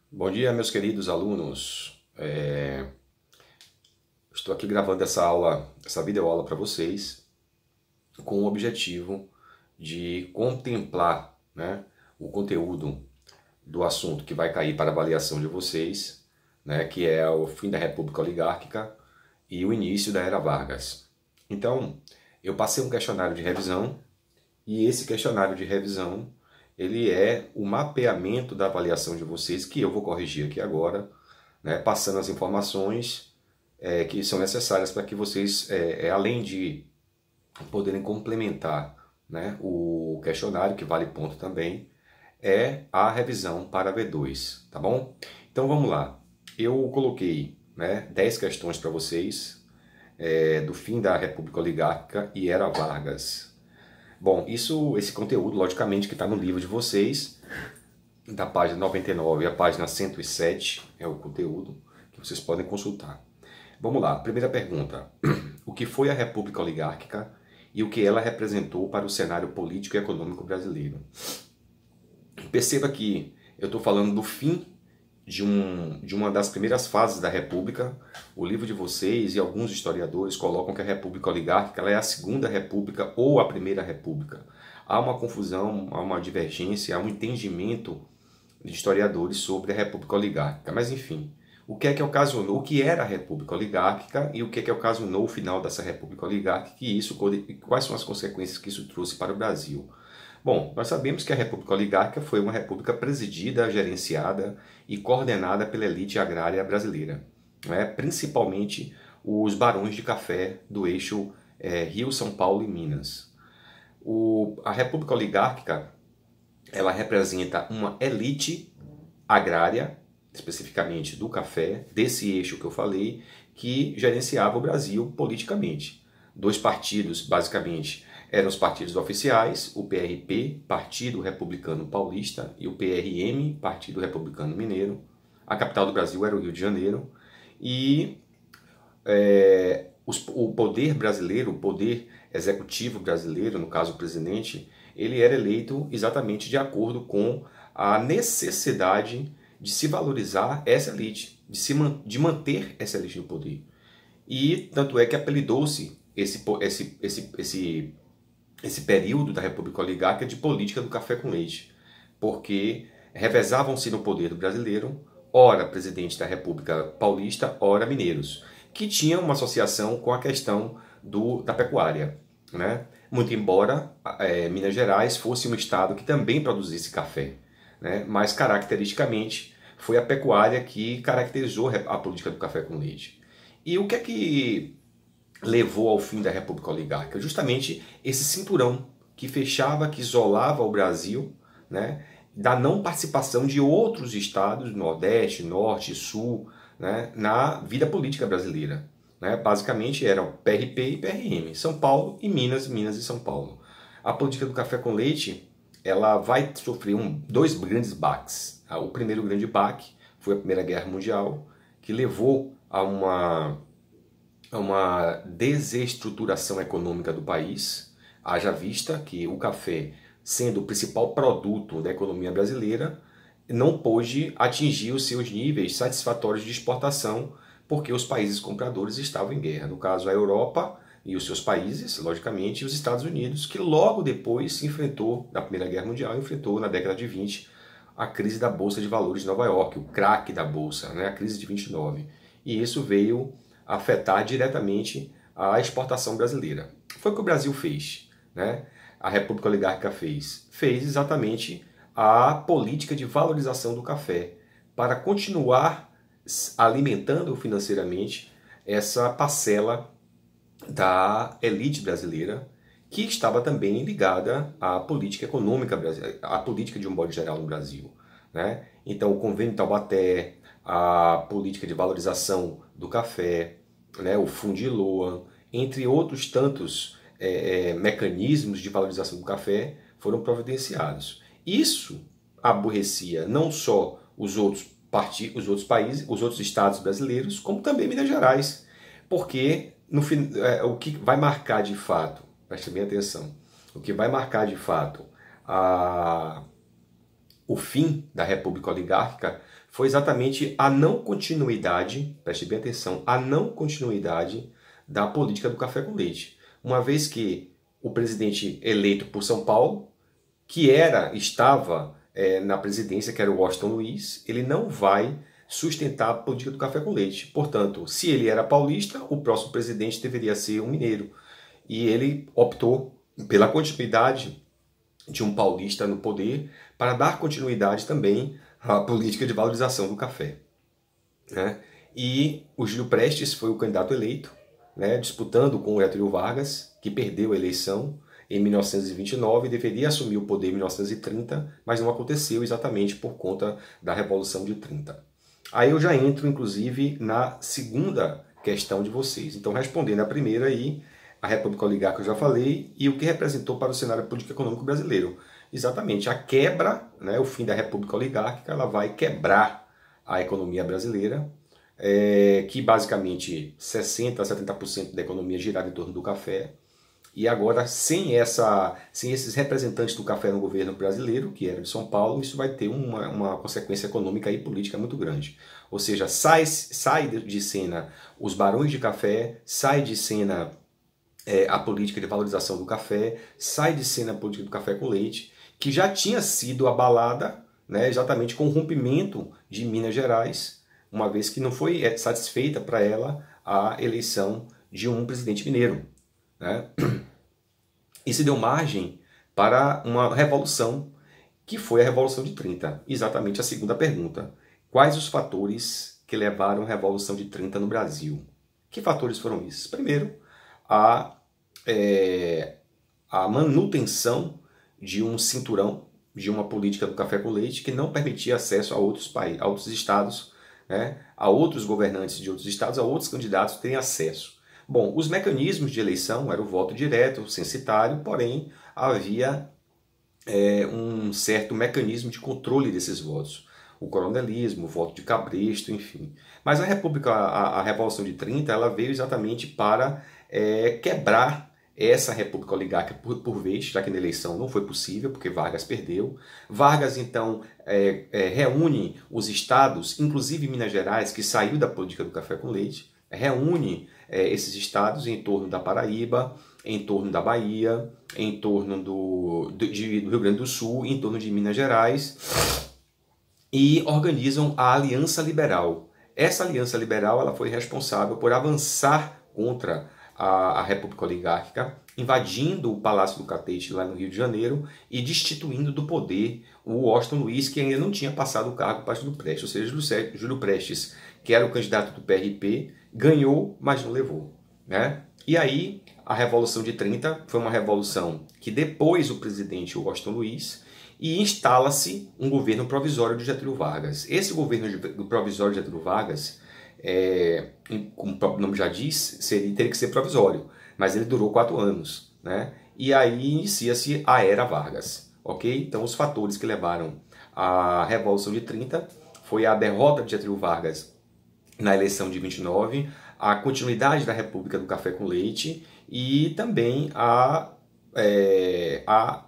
Bom dia, meus queridos alunos. Estou aqui gravando essa aula, essa videoaula para vocês, com o objetivo de contemplar, né, o conteúdo do assunto que vai cair para avaliação de vocês, né, que é o fim da República Oligárquica e o início da Era Vargas. Então, eu passei um questionário de revisão e esse questionário de revisão ele é o mapeamento da avaliação de vocês, que eu vou corrigir aqui agora, né, passando as informações que são necessárias para que vocês, além de poderem complementar, né, o questionário, que vale ponto também, é a revisão para V2, tá bom? Então vamos lá. Eu coloquei, né, 10 questões para vocês do fim da República Oligárquica e Era Vargas. Bom, esse conteúdo, logicamente, que está no livro de vocês, da página 99 à página 107, é o conteúdo que vocês podem consultar. Vamos lá, primeira pergunta. O que foi a República Oligárquica e o que ela representou para o cenário político e econômico brasileiro? Perceba que eu estou falando do fim de uma das primeiras fases da República. O livro de vocês e alguns historiadores colocam que a República Oligárquica ela é a segunda República ou a primeira República. Há uma confusão, há uma divergência, há um entendimento de historiadores sobre a República Oligárquica. Mas enfim, o que é que ocasionou, o que era a República Oligárquica e o que é que ocasionou o final dessa República Oligárquica e quais são as consequências que isso trouxe para o Brasil? Bom, nós sabemos que a República Oligárquica foi uma república presidida, gerenciada e coordenada pela elite agrária brasileira, né? Principalmente os barões de café do eixo Rio, São Paulo e Minas. A República Oligárquica ela representa uma elite agrária, especificamente do café, desse eixo que eu falei, que gerenciava o Brasil politicamente. Dois partidos, basicamente, eram os partidos oficiais, o PRP, Partido Republicano Paulista, e o PRM, Partido Republicano Mineiro. A capital do Brasil era o Rio de Janeiro. E o poder brasileiro, o poder executivo brasileiro, no caso o presidente, ele era eleito exatamente de acordo com a necessidade de se valorizar essa elite, de manter essa elite no poder. E tanto é que apelidou-se esse período da República Oligárquica de política do café com leite, porque revezavam-se no poder do brasileiro, ora presidente da República Paulista, ora mineiros, que tinham uma associação com a questão da pecuária, né? Muito embora Minas Gerais fosse um estado que também produzisse café, né? Mas caracteristicamente foi a pecuária que caracterizou a política do café com leite. E o que é que levou ao fim da República Oligárquica? Justamente esse cinturão que fechava, que isolava o Brasil, né, da não participação de outros estados, Nordeste, Norte, Sul, né, na vida política brasileira. Né? Basicamente eram PRP e PRM, São Paulo e Minas, Minas e São Paulo. A política do café com leite ela vai sofrer dois grandes baques. O primeiro grande baque foi a Primeira Guerra Mundial, que levou a uma desestruturação econômica do país, haja vista que o café, sendo o principal produto da economia brasileira, não pôde atingir os seus níveis satisfatórios de exportação, porque os países compradores estavam em guerra. No caso, a Europa e os seus países, logicamente, e os Estados Unidos, que logo depois se enfrentou, na Primeira Guerra Mundial, enfrentou na década de 20 a crise da Bolsa de Valores de Nova York, o crack da Bolsa, né, a crise de 29. E isso veio afetar diretamente a exportação brasileira. Foi o que o Brasil fez, né? A República Oligárquica fez exatamente a política de valorização do café para continuar alimentando financeiramente essa parcela da elite brasileira que estava também ligada à política econômica brasileira, à política de um modo geral no Brasil, né? Então o Convênio de Taubaté, a política de valorização do café, né, o Fundiloa, entre outros tantos mecanismos de valorização do café foram providenciados. Isso aborrecia não só os outros países, os outros estados brasileiros, como também Minas Gerais, porque o que vai marcar de fato, preste bem atenção, o que vai marcar de fato o fim da República Oligárquica foi exatamente a não continuidade, preste bem atenção, a não continuidade da política do café com leite. Uma vez que o presidente eleito por São Paulo, que estava na presidência, que era o Washington Luiz, ele não vai sustentar a política do café com leite. Portanto, se ele era paulista, o próximo presidente deveria ser um mineiro. E ele optou pela continuidade de um paulista no poder para dar continuidade também à política de valorização do café, né? E o Júlio Prestes foi o candidato eleito, né, disputando com o Getúlio Vargas, que perdeu a eleição em 1929 e deveria assumir o poder em 1930, mas não aconteceu exatamente por conta da Revolução de 30. Aí eu já entro, inclusive, na segunda questão de vocês. Então, respondendo a primeira aí, a República Oligárquica eu já falei, e o que representou para o cenário político e econômico brasileiro. Exatamente, a quebra, né, o fim da República Oligárquica, ela vai quebrar a economia brasileira, que basicamente 60% a 70% da economia girava em torno do café. E agora, sem esses representantes do café no governo brasileiro, que era de São Paulo, isso vai ter uma consequência econômica e política muito grande. Ou seja, sai de cena os barões de café, sai de cena a política de valorização do café, sai de cena a política do café com leite, que já tinha sido abalada, né, exatamente com o rompimento de Minas Gerais, uma vez que não foi satisfeita para ela a eleição de um presidente mineiro, né? E se deu margem para uma revolução, que foi a Revolução de 30. Exatamente a segunda pergunta. Quais os fatores que levaram a Revolução de 30 no Brasil? Que fatores foram esses? Primeiro, a manutenção de um cinturão, de uma política do café com leite que não permitia acesso a outros países, a outros estados, né, a outros governantes de outros estados, a outros candidatos terem acesso. Bom, os mecanismos de eleição eram o voto direto, censitário, porém havia um certo mecanismo de controle desses votos. O coronelismo, o voto de cabresto, enfim. Mas a Revolução de 30, ela veio exatamente para quebrar essa República Oligárquica por vez, já que na eleição não foi possível, porque Vargas perdeu. Vargas, então, reúne os estados, inclusive Minas Gerais, que saiu da política do café com leite, reúne esses estados em torno da Paraíba, em torno da Bahia, em torno do Rio Grande do Sul, em torno de Minas Gerais, e organizam a Aliança Liberal. Essa Aliança Liberal ela foi responsável por avançar contra a República Oligárquica, invadindo o Palácio do Catete lá no Rio de Janeiro e destituindo do poder o Washington Luiz, que ainda não tinha passado o cargo para Júlio Prestes. Ou seja, Júlio Prestes, que era o candidato do PRP, ganhou, mas não levou, né? E aí, a Revolução de 30 foi uma revolução que depois o presidente Washington Luiz e instala-se um governo provisório de Getúlio Vargas. Esse governo provisório de Getúlio Vargas, como o próprio nome já diz, teria que ser provisório, mas ele durou 4 anos, né? E aí inicia-se a Era Vargas, ok? Então os fatores que levaram à Revolução de 30 foi a derrota de Getúlio Vargas na eleição de 29, a continuidade da República do Café com Leite e também a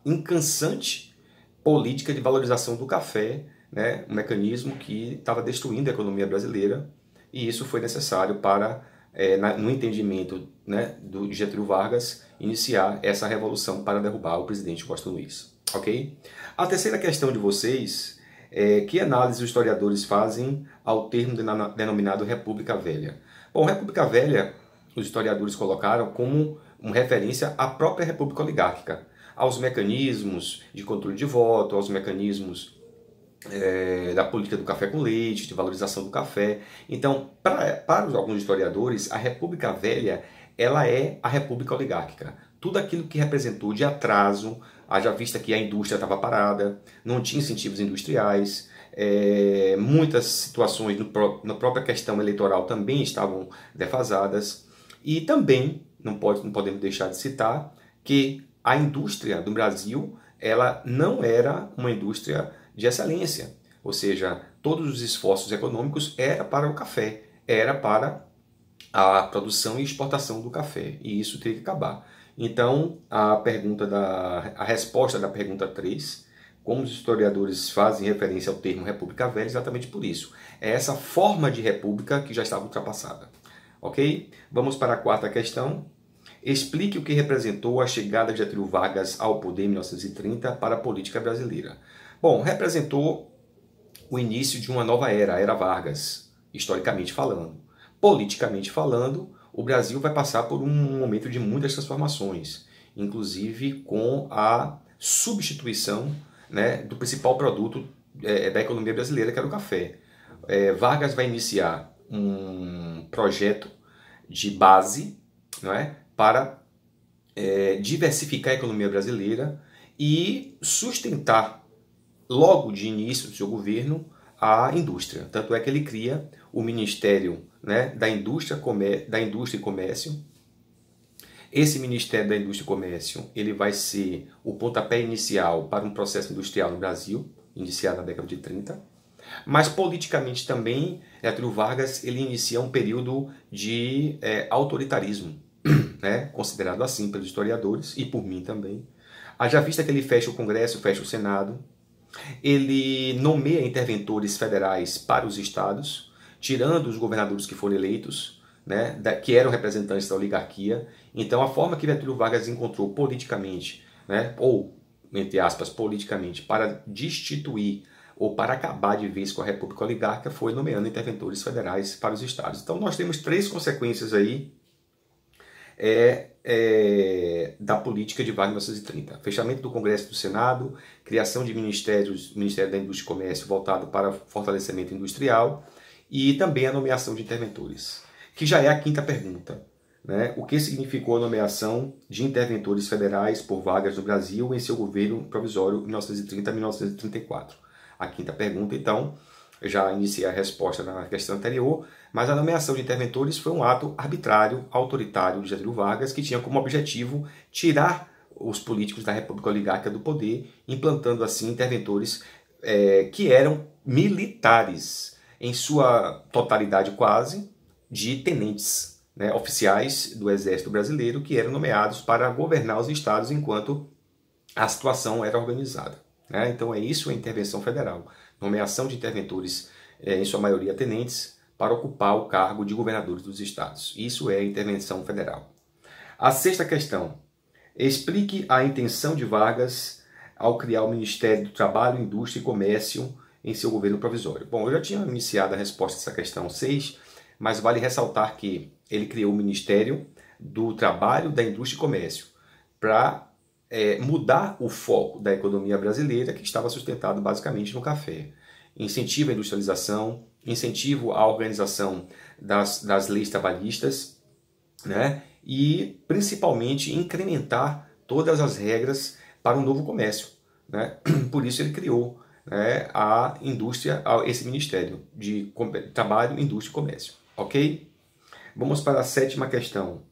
incansante política de valorização do café, né? Um mecanismo que estava destruindo a economia brasileira, e isso foi necessário para, no entendimento, né, de Getúlio Vargas, iniciar essa revolução para derrubar o presidente Washington Luiz. Ok? A terceira questão de vocês é que análise os historiadores fazem ao termo denominado República Velha. Bom, República Velha, os historiadores colocaram como uma referência à própria República Oligárquica, aos mecanismos de controle de voto, aos mecanismos da política do café com leite, de valorização do café. Então, para alguns historiadores, a República Velha ela é a República Oligárquica. Tudo aquilo que representou de atraso, haja vista que a indústria estava parada, não tinha incentivos industriais, muitas situações na própria questão eleitoral também estavam defasadas, e também não podemos deixar de citar que a indústria do Brasil ela não era uma indústria de excelência, ou seja, todos os esforços econômicos era para o café, era para a produção e exportação do café, e isso teria que acabar. Então, a resposta da pergunta 3, como os historiadores fazem referência ao termo República Velha, exatamente por isso. É essa forma de república que já estava ultrapassada. Ok? Vamos para a quarta questão. Explique o que representou a chegada de Getúlio Vargas ao poder em 1930 para a política brasileira. Bom, representou o início de uma nova era, a Era Vargas, historicamente falando. Politicamente falando, o Brasil vai passar por um momento de muitas transformações, inclusive com a substituição, né, do principal produto da economia brasileira, que era o café. Vargas vai iniciar um projeto de base, não é, para diversificar a economia brasileira e sustentar, logo de início do seu governo, a indústria. Tanto é que ele cria o Ministério, né, da Indústria e Comércio. Esse Ministério da Indústria e Comércio ele vai ser o pontapé inicial para um processo industrial no Brasil, iniciado na década de 30. Mas politicamente também, Getúlio Vargas ele inicia um período de autoritarismo, né, considerado assim pelos historiadores e por mim também. Haja vista que ele fecha o Congresso, fecha o Senado, ele nomeia interventores federais para os estados, tirando os governadores que foram eleitos, né, que eram representantes da oligarquia. Então a forma que Getúlio Vargas encontrou politicamente, né, ou, entre aspas, politicamente, para destituir ou para acabar de vez com a República Oligárquica foi nomeando interventores federais para os estados. Então nós temos três consequências aí da política de Vargas em 1930. Fechamento do Congresso e do Senado, criação de ministérios, Ministério da Indústria e Comércio voltado para fortalecimento industrial e também a nomeação de interventores, que já é a quinta pergunta. Né? O que significou a nomeação de interventores federais por Vargas no Brasil em seu governo provisório 1930 a 1934? A quinta pergunta, então, eu já iniciei a resposta na questão anterior, mas a nomeação de interventores foi um ato arbitrário, autoritário de Getúlio Vargas, que tinha como objetivo tirar os políticos da República Oligárquica do poder, implantando assim interventores que eram militares, em sua totalidade quase, de tenentes, né, oficiais do Exército Brasileiro, que eram nomeados para governar os estados enquanto a situação era organizada. Né? Então é isso a intervenção federal. Nomeação de interventores, em sua maioria tenentes, para ocupar o cargo de governadores dos estados. Isso é a intervenção federal. A sexta questão. Explique a intenção de Vargas ao criar o Ministério do Trabalho, Indústria e Comércio em seu governo provisório. Bom, eu já tinha iniciado a resposta a essa questão 6, mas vale ressaltar que ele criou o Ministério do Trabalho, da Indústria e Comércio para mudar o foco da economia brasileira, que estava sustentado basicamente no café. Incentivo à industrialização, incentivo à organização das leis trabalhistas, né? E principalmente incrementar todas as regras para um novo comércio. Né? Por isso ele criou, né, a indústria, esse Ministério de Trabalho, Indústria e Comércio. Ok? Vamos para a sétima questão.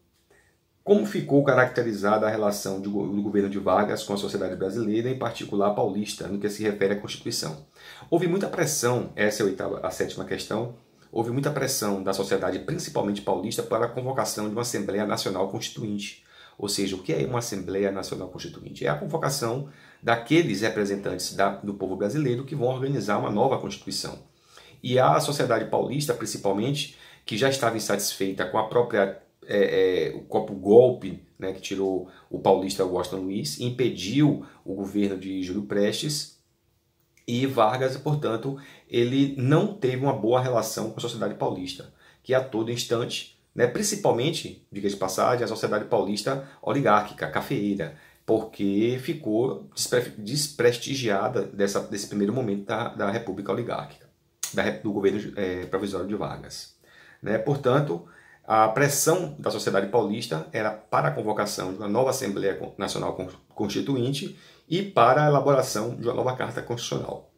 Como ficou caracterizada a relação do governo de Vargas com a sociedade brasileira, em particular paulista, no que se refere à Constituição? Houve muita pressão, essa é a sétima questão, houve muita pressão da sociedade, principalmente paulista, para a convocação de uma Assembleia Nacional Constituinte. Ou seja, o que é uma Assembleia Nacional Constituinte? É a convocação daqueles representantes do povo brasileiro que vão organizar uma nova Constituição. E a sociedade paulista, principalmente, que já estava insatisfeita com a própria o golpe, né, que tirou o paulista Washington Luiz, impediu o governo de Júlio Prestes, e Vargas, portanto, ele não teve uma boa relação com a sociedade paulista, que a todo instante, né, principalmente, diga-se de passagem, a sociedade paulista oligárquica, cafeeira, porque ficou desprestigiada desse primeiro momento da República Oligárquica, do governo provisório de Vargas. Né? Portanto, a pressão da sociedade paulista era para a convocação de uma nova Assembleia Nacional Constituinte e para a elaboração de uma nova Carta Constitucional.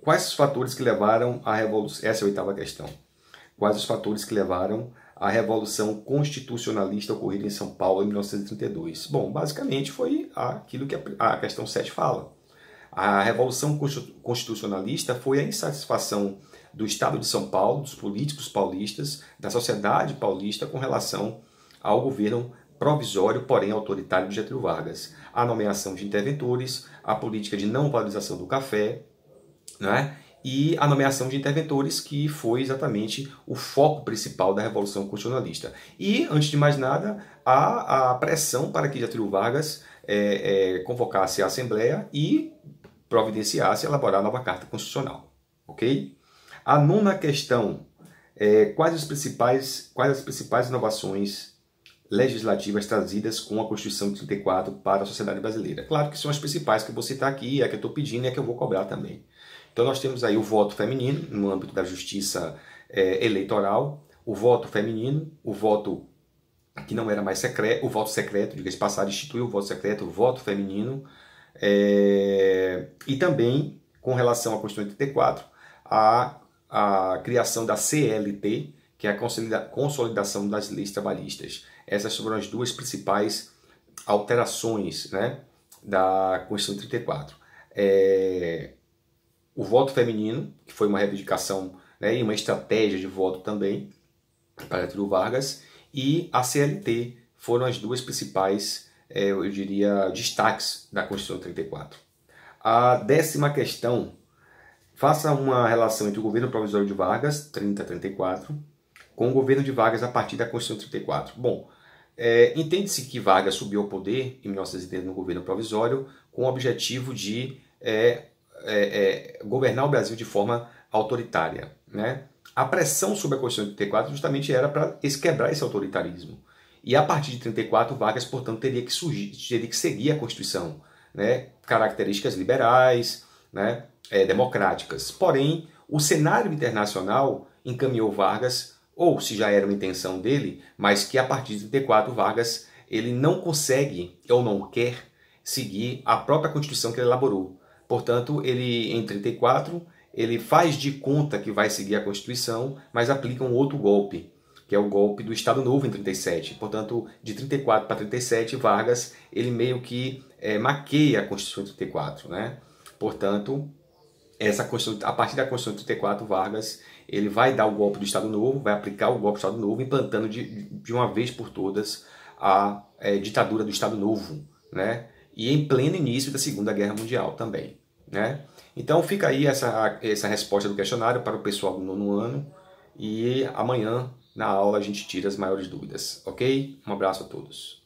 Quais os fatores que levaram à Revolução? Essa é a oitava questão. Quais os fatores que levaram à Revolução Constitucionalista ocorrida em São Paulo em 1932? Bom, basicamente foi aquilo que a questão 7 fala. A Revolução Constitucionalista foi a insatisfação do Estado de São Paulo, dos políticos paulistas, da sociedade paulista com relação ao governo provisório, porém autoritário de Getúlio Vargas. A nomeação de interventores, a política de não valorização do café, né? E a nomeação de interventores, que foi exatamente o foco principal da Revolução Constitucionalista. E, antes de mais nada, a pressão para que Getúlio Vargas convocasse a Assembleia e providenciasse elaborar a nova Carta Constitucional. Ok? A nona questão quais as principais inovações legislativas trazidas com a Constituição de 34 para a sociedade brasileira? Claro que são as principais que eu vou citar aqui, é a que eu estou pedindo e é a que eu vou cobrar também. Então nós temos aí o voto feminino no âmbito da justiça eleitoral, o voto feminino, o voto que não era mais secreto, o voto secreto, diga-se de passagem, instituiu o voto secreto, o voto feminino, e também, com relação à Constituição de 34, a criação da CLT, que é a consolidação das leis trabalhistas. Essas foram as duas principais alterações, né, da Constituição de 34. O voto feminino, que foi uma reivindicação, né, e uma estratégia de voto também para Getúlio Vargas, e a CLT foram as duas principais, eu diria, destaques da Constituição de 34. A 10ª questão, faça uma relação entre o governo provisório de Vargas, 30 a 34, com o governo de Vargas a partir da Constituição de 34. Bom, entende-se que Vargas subiu ao poder em 1930 no governo provisório com o objetivo de governar o Brasil de forma autoritária, né? A pressão sobre a Constituição de 34 justamente era para quebrar esse autoritarismo. E a partir de 34, Vargas, portanto, teria que seguir a Constituição, né? Características liberais, né? Democráticas. Porém, o cenário internacional encaminhou Vargas, ou se já era uma intenção dele, mas que a partir de 34, Vargas ele não consegue ou não quer seguir a própria Constituição que ele elaborou. Portanto, ele em 34, ele faz de conta que vai seguir a Constituição, mas aplica um outro golpe, que é o golpe do Estado Novo em 37. Portanto, de 34 para 37, Vargas ele meio que maqueia a Constituição de 34, né? Portanto, a partir da Constituição de 34, Vargas ele vai dar o golpe do Estado Novo, vai aplicar o golpe do Estado Novo, implantando de uma vez por todas a ditadura do Estado Novo, né? E em pleno início da Segunda Guerra Mundial também, né? Então fica aí essa resposta do questionário para o pessoal do 9º ano, e amanhã na aula a gente tira as maiores dúvidas, ok? Um abraço a todos.